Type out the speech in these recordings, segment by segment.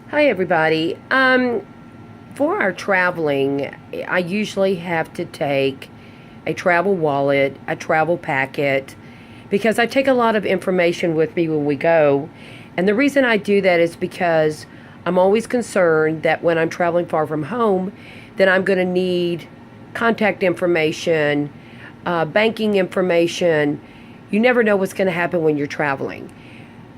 Hi, everybody. For our traveling, I usually have to take a travel wallet, a travel packet, because I take a lot of information with me when we go. And the reason I do that is because I'm always concerned that when I'm traveling far from home, that I'm going to need contact information, banking information. You never know what's going to happen when you're traveling.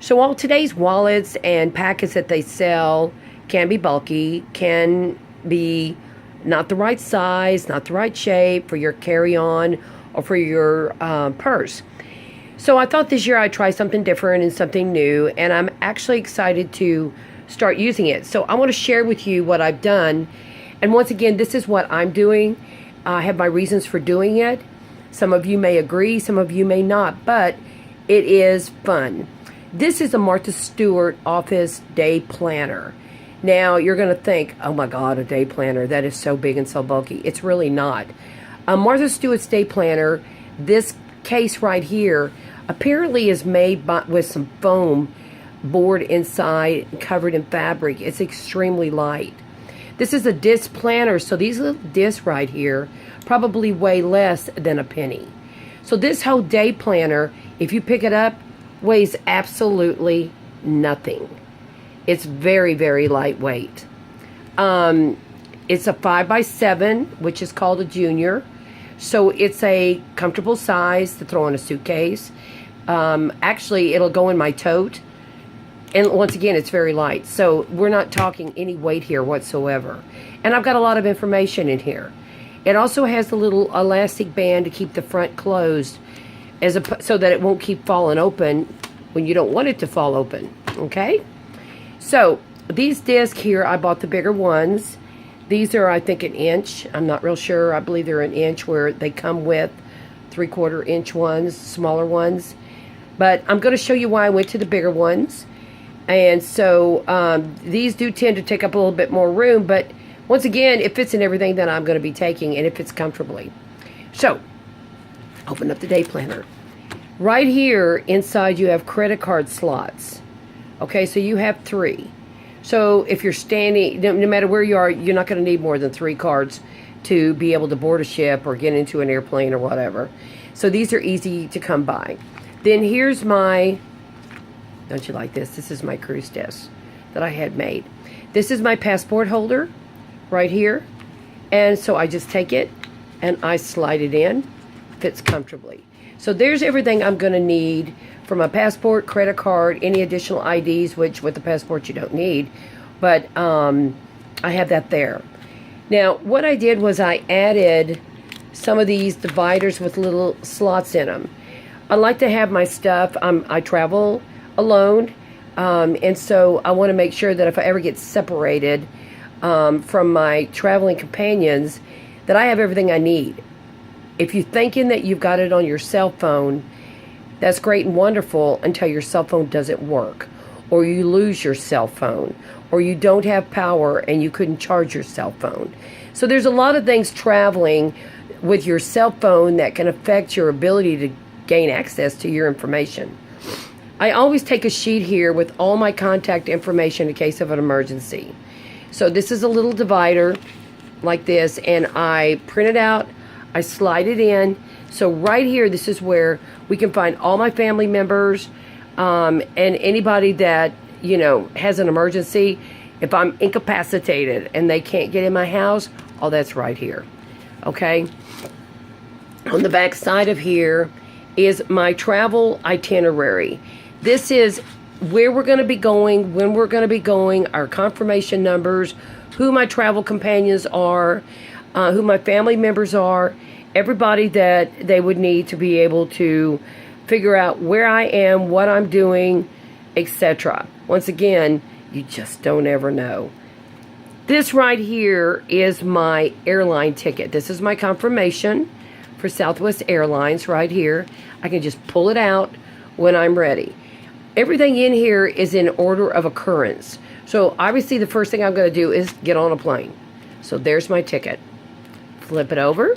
So all today's wallets and packets that they sell can be bulky, can be not the right size, not the right shape for your carry-on or for your purse. So I thought this year I'd try something different and something new, and I'm actually excited to start using it. So I want to share with you what I've done. And once again, this is what I'm doing. I have my reasons for doing it. Some of you may agree, some of you may not, but it is fun. This is a Martha Stewart office day planner. Now, you're going to think, oh my God, a day planner, that is so big and so bulky. It's really not. Martha Stewart's day planner, this case right here, apparently is made with some foam board inside, covered in fabric. It's extremely light. This is a disc planner, so these little discs right here probably weigh less than a penny. So this whole day planner, if you pick it up, weighs absolutely nothing. It's very, very lightweight. It's a 5x7, which is called a junior. So it's a comfortable size to throw in a suitcase. Actually, it'll go in my tote. And once again, it's very light. So we're not talking any weight here whatsoever. And I've got a lot of information in here. It also has a little elastic band to keep the front closed, so that it won't keep falling open when you don't want it to fall open. Okay? So these discs here, I bought the bigger ones. These are, I think, an inch. I'm not real sure. I believe they're an inch, where they come with 3/4 inch ones, smaller ones. But I'm going to show you why I went to the bigger ones. And so these do tend to take up a little bit more room, but once again, it fits in everything that I'm going to be taking, and it fits comfortably. So open up the day planner. Right here inside you have credit card slots. Okay, so you have 3. So if you're standing, no matter where you are, you're not going to need more than 3 cards to be able to board a ship or get into an airplane or whatever. So these are easy to come by. Then here's my, don't you like this? This is my cruise desk that I had made. This is my passport holder right here. And so I just take it and I slide it in. Fits comfortably. So there's everything I'm going to need for my passport, credit card, any additional IDs, which with the passport you don't need. But I have that there. Now, what I did was I added some of these dividers with little slots in them. I like to have my stuff. I travel alone, and so I want to make sure that if I ever get separated from my traveling companions, that I have everything I need. If you're thinking that you've got it on your cell phone, that's great and wonderful until your cell phone doesn't work, or you lose your cell phone, or you don't have power and you couldn't charge your cell phone. So there's a lot of things traveling with your cell phone that can affect your ability to gain access to your information. I always take a sheet here with all my contact information in case of an emergency. So this is a little divider like this, and I print it out, I slide it in. So right here, this is where we can find all my family members and anybody that, has an emergency. If I'm incapacitated and they can't get in my house, all that's right here. Okay? On the back side of here is my travel itinerary. This is where we're going to be going, when we're going to be going, our confirmation numbers, who my travel companions are, who my family members are, everybody that they would need to be able to figure out where I am, what I'm doing, etc. Once again, you just don't ever know. This right here is my airline ticket. This is my confirmation for Southwest Airlines right here. I can just pull it out when I'm ready. Everything in here is in order of occurrence. So obviously the first thing I'm going to do is get on a plane. So there's my ticket. Flip it over.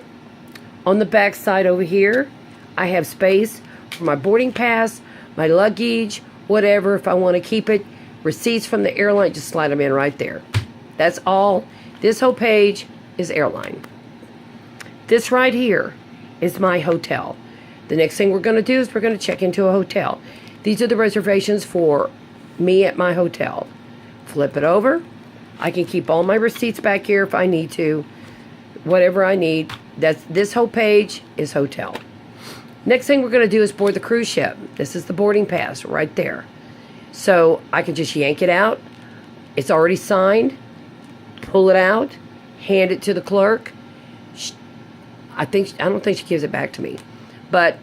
On the back side over here, I have space for my boarding pass, my luggage, whatever. If I want to keep it, Receipts from the airline, just slide them in right there. That's all. This whole page is airline. This right here is my hotel. The next thing we're going to do is we're going to check into a hotel. These are the reservations for me at my hotel. Flip it over. I can keep all my receipts back here if I need to. Whatever I need. This whole page is hotel. Next thing we're going to do is board the cruise ship. This is the boarding pass right there. So I can just yank it out. It's already signed. Pull it out. Hand it to the clerk. I don't think she gives it back to me. But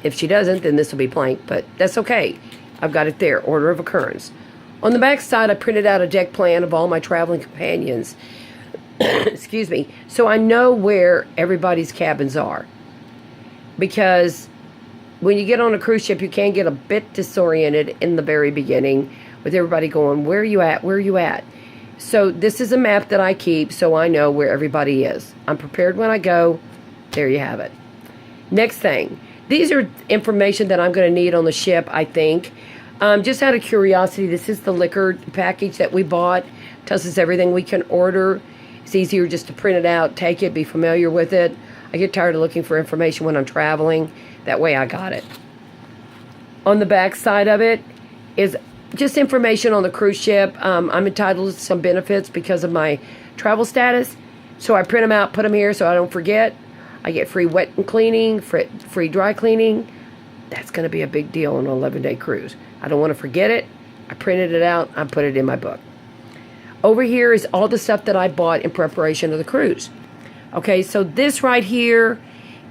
if she doesn't, then this will be blank. But that's okay. I've got it there. Order of occurrence. On the back side, I printed out a deck plan of all my traveling companions. Excuse me. So I know where everybody's cabins are. Because when you get on a cruise ship, you can get a bit disoriented in the very beginning with everybody going, where are you at? Where are you at? So this is a map that I keep so I know where everybody is. I'm prepared when I go. There you have it. Next thing. These are information that I'm going to need on the ship, I think. Just out of curiosity, this is the liquor package that we bought. Tells us everything we can order. It's easier just to print it out, take it, be familiar with it. I get tired of looking for information when I'm traveling. That way I got it. On the back side of it is just information on the cruise ship. I'm entitled to some benefits because of my travel status. So I print them out, put them here so I don't forget. I get free wet and cleaning, free dry cleaning. That's going to be a big deal on an 11-day cruise. I don't want to forget it. I printed it out. I put it in my book. Over here is all the stuff that I bought in preparation of the cruise. Okay, so this right here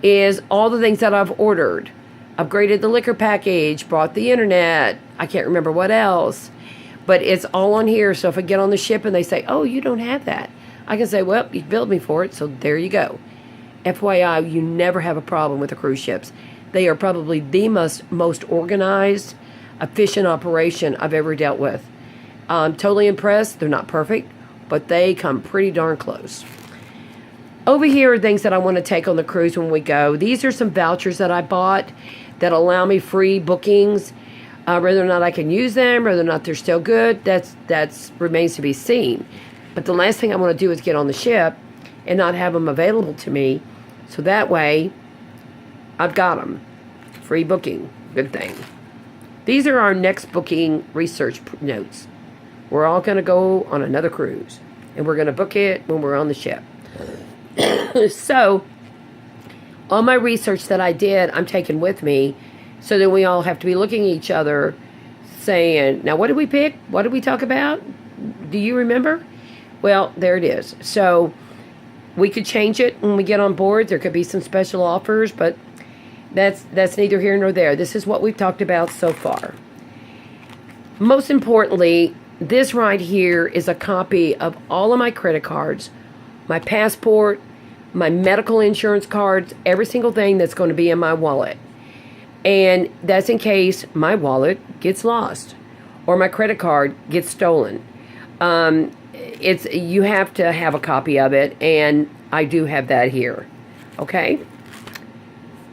is all the things that I've ordered. Upgraded the liquor package, bought the internet. I can't remember what else. But it's all on here. So if I get on the ship and they say, oh, you don't have that, I can say, well, you billed me for it, so there you go. FYI, you never have a problem with the cruise ships. They are probably the most organized, efficient operation I've ever dealt with. I'm totally impressed. They're not perfect, but they come pretty darn close. Over here are things that I want to take on the cruise when we go. These are some vouchers that I bought that allow me free bookings. Whether or not I can use them, whether or not they're still good, that's remains to be seen. But the last thing I want to do is get on the ship and not have them available to me. So that way, I've got them. Free booking. Good thing. These are our next booking research notes. We're all going to go on another cruise. And we're going to book it when we're on the ship. So, all my research that I did, I'm taking with me. So then we all have to be looking at each other saying, now what did we pick? What did we talk about? Do you remember? Well, there it is. So, we could change it when we get on board. There could be some special offers, but that's neither here nor there. This is what we've talked about so far. Most importantly, this right here is a copy of all of my credit cards, my passport, my medical insurance cards, every single thing that's going to be in my wallet. And that's in case my wallet gets lost or my credit card gets stolen. You have to have a copy of it, and I do have that here. Okay?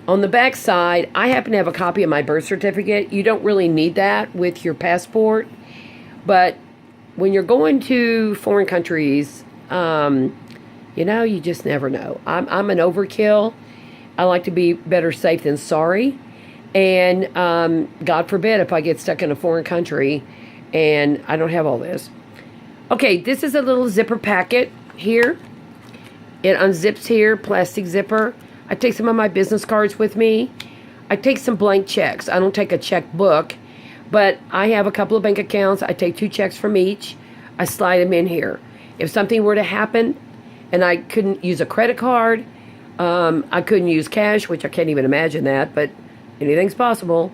On the back side, I happen to have a copy of my birth certificate. You don't really need that with your passport, but when you're going to foreign countries, you just never know. I'm an overkill. I like to be better safe than sorry. And God forbid if I get stuck in a foreign country and I don't have all this. Okay, this is a little zipper packet here. It unzips here, plastic zipper. I take some of my business cards with me. I take some blank checks. I don't take a checkbook, but I have a couple of bank accounts. I take 2 checks from each. I slide them in here. If something were to happen and I couldn't use a credit card, I couldn't use cash, which I can't even imagine that, but anything's possible.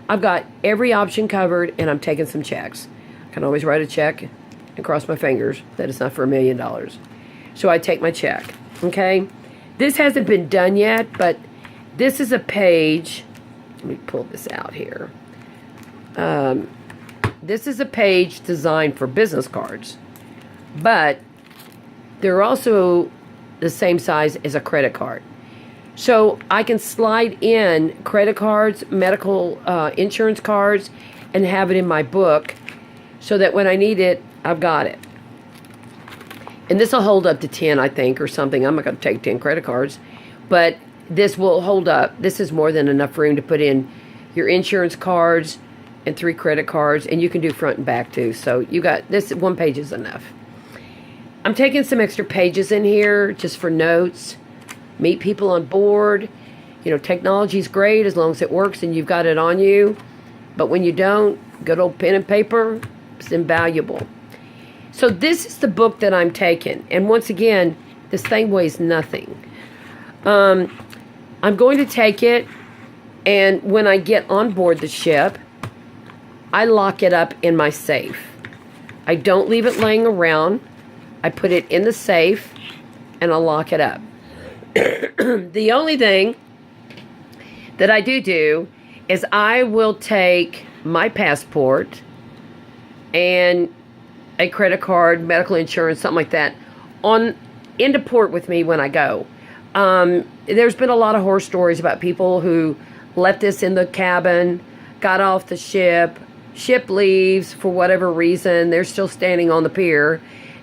I've got every option covered, and I'm taking some checks. I can always write a check and cross my fingers that it's not for $1 million. So I take my check, okay? This hasn't been done yet, but this is a page. Let me pull this out here. This is a page designed for business cards, but they're also the same size as a credit card. So I can slide in credit cards, medical insurance cards, and have it in my book so that when I need it, I've got it. And this will hold up to 10, I think, or something. I'm not going to take 10 credit cards. But this will hold up. This is more than enough room to put in your insurance cards and 3 credit cards. And you can do front and back, too. So you got this. 1 page is enough. I'm taking some extra pages in here just for notes. Meet people on board. You know, technology's great as long as it works and you've got it on you. But when you don't, good old pen and paper is invaluable. So this is the book that I'm taking. And once again, this thing weighs nothing. I'm going to take it, and when I get on board the ship, I lock it up in my safe. I don't leave it laying around. I put it in the safe, and I lock it up. The only thing that I do is I will take my passport and a credit card, medical insurance, something like that, into port with me when I go. There's been a lot of horror stories about people who left this in the cabin, got off the ship leaves for whatever reason, they're still standing on the pier,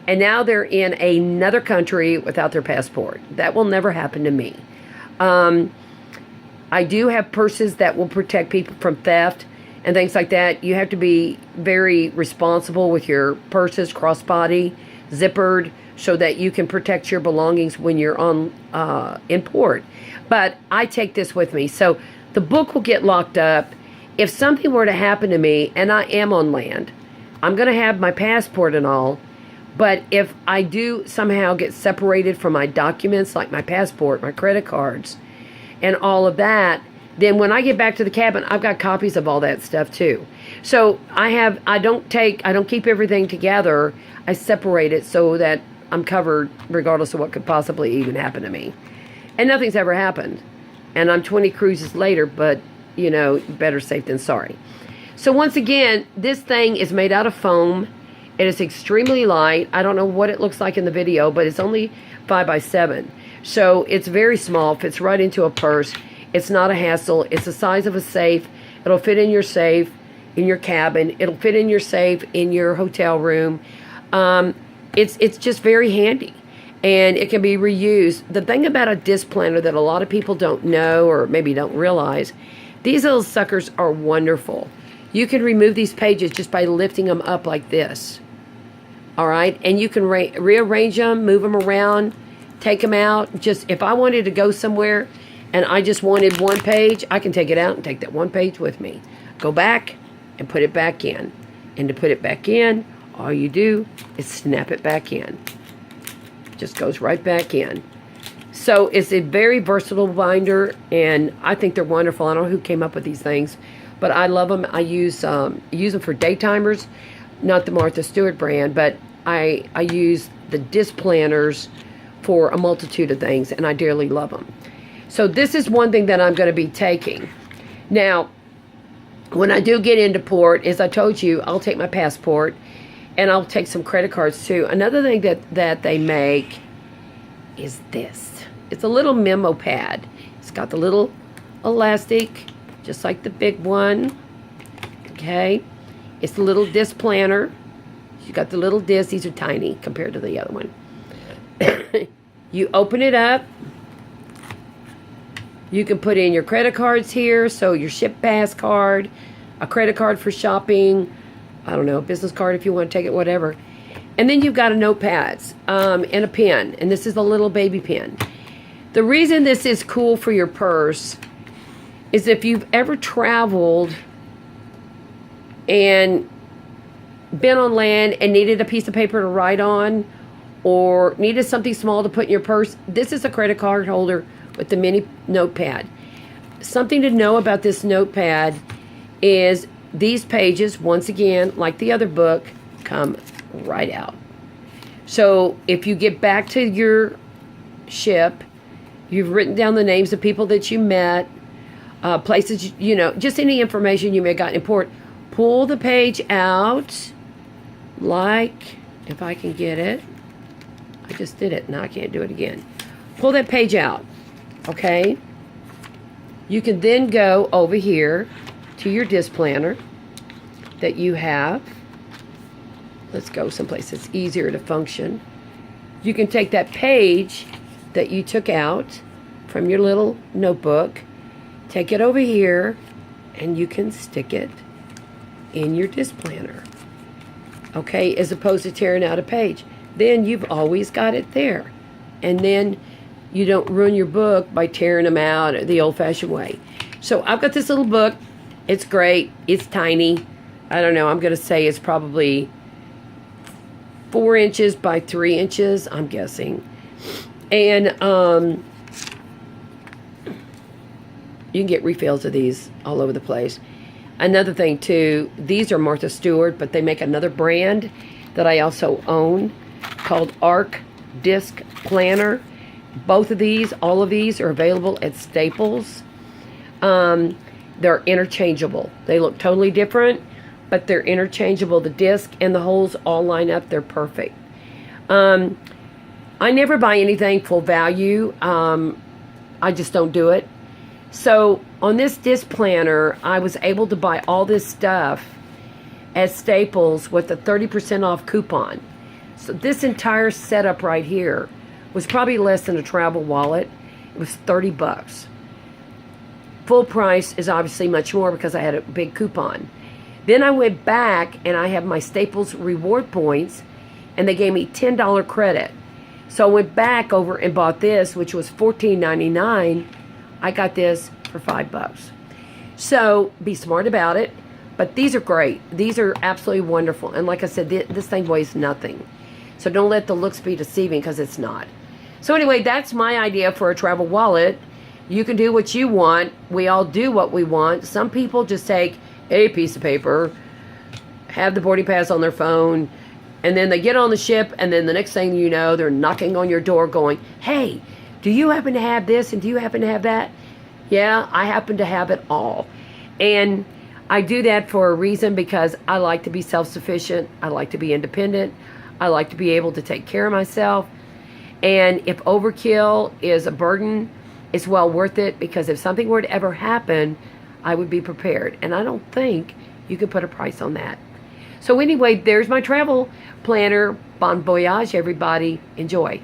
and now they're in another country without their passport. That will never happen to me. I do have purses that will protect people from theft and things like that. You have to be very responsible with your purses, crossbody, zippered, so that you can protect your belongings when you're in port. But I take this with me. So the book will get locked up. If something were to happen to me, and I am on land, I'm going to have my passport and all. But if I do somehow get separated from my documents, like my passport, my credit cards, and all of that, then when I get back to the cabin, I've got copies of all that stuff too. So I don't keep everything together. I separate it so that I'm covered regardless of what could possibly even happen to me. And nothing's ever happened. And I'm 20 cruises later, but, you know, better safe than sorry. So once again, this thing is made out of foam. It is extremely light. I don't know what it looks like in the video, but it's only 5 by 7. So it's very small, fits right into a purse. It's not a hassle. It's the size of a safe. It'll fit in your safe, in your cabin. It'll fit in your safe, in your hotel room. It's just very handy. And it can be reused. The thing about a disc planner that a lot of people don't know or maybe don't realize, these little suckers are wonderful. You can remove these pages just by lifting them up like this. All right? And you can rearrange them, move them around, take them out. Just if I wanted to go somewhere and I just wanted one page, I can take it out and take that one page with me. Go back and put it back in. And to put it back in, all you do is snap it back in. Just goes right back in. So it's a very versatile binder, and I think they're wonderful. I don't know who came up with these things, but I love them. I use them for daytimers, not the Martha Stewart brand, but I use the disc planners for a multitude of things, and I dearly love them. So this is one thing that I'm going to be taking. Now, when I do get into port, as I told you, I'll take my passport, and I'll take some credit cards too. Another thing that they make is this. It's a little memo pad. It's got the little elastic, just like the big one. Okay? It's the little disc planner. You got the little discs. These are tiny compared to the other one. You open it up. You can put in your credit cards here. So your ship pass card, a credit card for shopping, I don't know, a business card if you want to take it, whatever. And then you've got a notepads and a pen. And this is a little baby pen. The reason this is cool for your purse is if you've ever traveled and been on land and needed a piece of paper to write on or needed something small to put in your purse, this is a credit card holder with the mini notepad. Something to know about this notepad is these pages, once again, like the other book, come right out. So if you get back to your ship, you've written down the names of people that you met, places, you know, just any information you may have gotten in port, pull the page out, like, if I can get it. I just did it. Now I can't do it again. Pull that page out, okay? You can then go over here to your disc planner that you have. let's go someplace that's easier to function. You can take that page that you took out from your little notebook, take it over here, and you can stick it in your disc planner. Okay, as opposed to tearing out a page. Then you've always got it there. And then you don't ruin your book by tearing them out the old-fashioned way. So I've got this little book. It's great. It's tiny. I don't know. I'm going to say it's probably 4 inches by 3 inches, I'm guessing. And you can get refills of these all over the place. Another thing, too, these are Martha Stewart, but they make another brand that I also own called Arc Disc Planner. Both of these, all of these, are available at Staples. They're interchangeable. They look totally different, but they're interchangeable. The disc and the holes all line up. They're perfect. I never buy anything full value. I just don't do it. So on this disc planner, I was able to buy all this stuff at Staples with a 30% off coupon. So this entire setup right here was probably less than a travel wallet. It was $30. Full price is obviously much more because I had a big coupon. Then I went back and I have my Staples reward points and they gave me $10 credit. So I went back over and bought this, which was $14.99. I got this for $5. So be smart about it. But these are great. These are absolutely wonderful. And like I said, this thing weighs nothing. So don't let the looks be deceiving because it's not. So anyway, that's my idea for a travel wallet. You can do what you want. We all do what we want. Some people just take a piece of paper, have the boarding pass on their phone, and then they get on the ship, and then the next thing you know, they're knocking on your door going, hey, do you happen to have this and do you happen to have that? Yeah, I happen to have it all. And I do that for a reason because I like to be self-sufficient. I like to be independent. I like to be able to take care of myself. And if overkill is a burden, it's well worth it because if something were to ever happen, I would be prepared. And I don't think you can put a price on that. So anyway, there's my travel planner. Bon voyage, everybody. Enjoy.